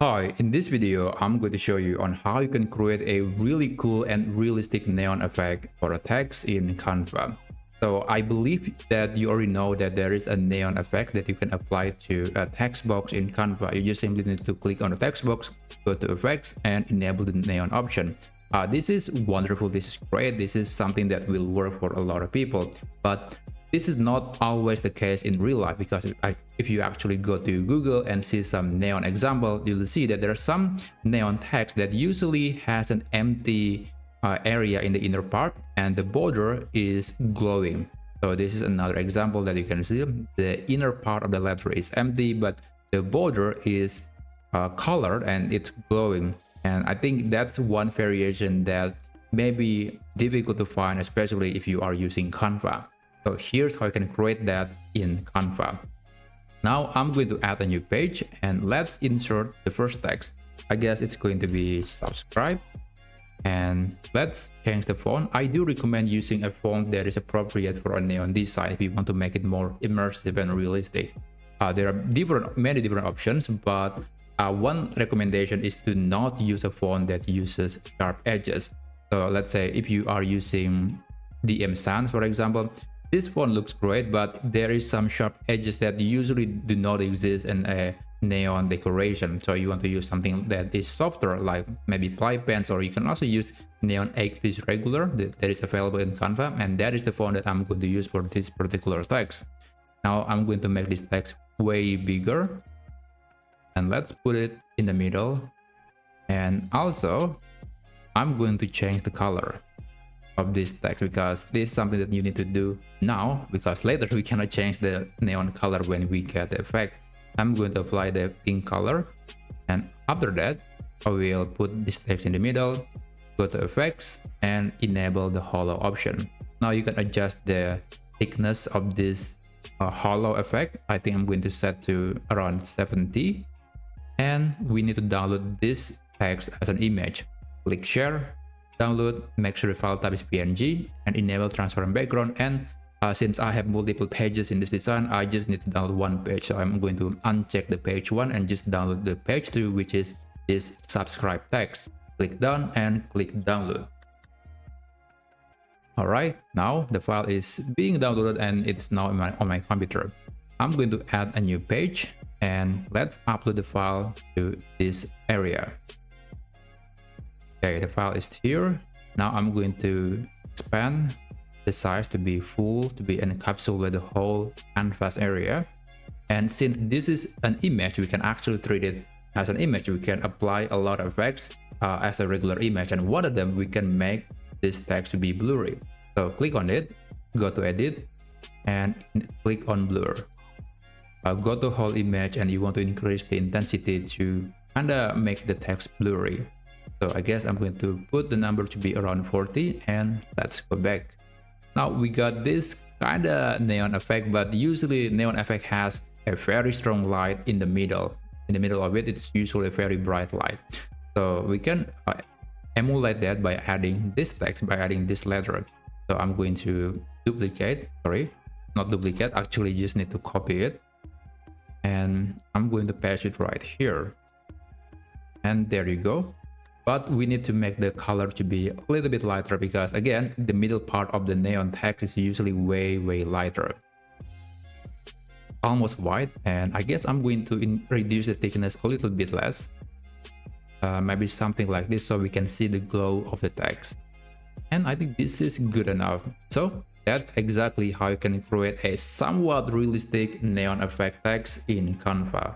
Hi, in this video, I'm going to show you on how you can create a really cool and realistic neon effect for a text in Canva. So I believe that you already know that there is a neon effect that you can apply to a text box in Canva. You just simply need to click on the text box, go to effects and enable the neon option. This is wonderful, this is great, this is something that will work for a lot of people. But this is not always the case in real life, because if you actually go to Google and see some neon example, you'll see that there are some neon text that usually has an empty area in the inner part and the border is glowing. So this is another example that you can see. The inner part of the letter is empty, but the border is colored and it's glowing. And I think that's one variation that may be difficult to find, especially if you are using Canva. So here's how you can create that in Canva. Now I'm going to add a new page and let's insert the first text. I guess it's going to be subscribe. And let's change the font. I do recommend using a font that is appropriate for a neon design if you want to make it more immersive and realistic. There are many different options, but one recommendation is to not use a font that uses sharp edges. So let's say if you are using DM Sans, for example, this font looks great, but there is some sharp edges that usually do not exist in a neon decoration. So you want to use something that is softer, like maybe Ply Pens, or you can also use Neon 80s regular that is available in Canva, and that is the font that I'm going to use for this particular text. Now I'm going to make this text way bigger, and let's put it in the middle. And also I'm going to change the color of this text, because this is something that you need to do now, because later we cannot change the neon color when we get the effect. I'm going to apply the pink color, and after that I will put this text in the middle, go to effects and enable the hollow option. Now you can adjust the thickness of this hollow effect. I think I'm going to set to around 70, and we need to download this text as an image. Click share, download, make sure the file type is PNG, and enable transparent background. And since I have multiple pages in this design, I just need to download one page. So I'm going to uncheck the page 1 and just download the page 2, which is this subscribe text. Click done and click download. All right, now the file is being downloaded and it's now on my computer. I'm going to add a new page and let's upload the file to this area. Okay, the file is here. Now I'm going to expand the size to be full, to be encapsulate the whole canvas area. And since this is an image, we can actually treat it as an image. We can apply a lot of effects as a regular image, and one of them, we can make this text to be blurry. So click on it, go to edit and click on blur. Go to whole image and you want to increase the intensity to kind of make the text blurry. So I guess I'm going to put the number to be around 40, and let's go back. Now we got this kind of neon effect, but usually neon effect has a very strong light in the middle. In the middle of it, it's usually a very bright light. So we can emulate that by adding this text, by adding this letter. So I'm going to actually just need to copy it. And I'm going to paste it right here. And there you go. But we need to make the color to be a little bit lighter, because again, the middle part of the neon text is usually way lighter, almost white. And I guess I'm going to reduce the thickness a little bit less, maybe something like this, so we can see the glow of the text. And I think this is good enough. So that's exactly how you can create a somewhat realistic neon effect text in Canva.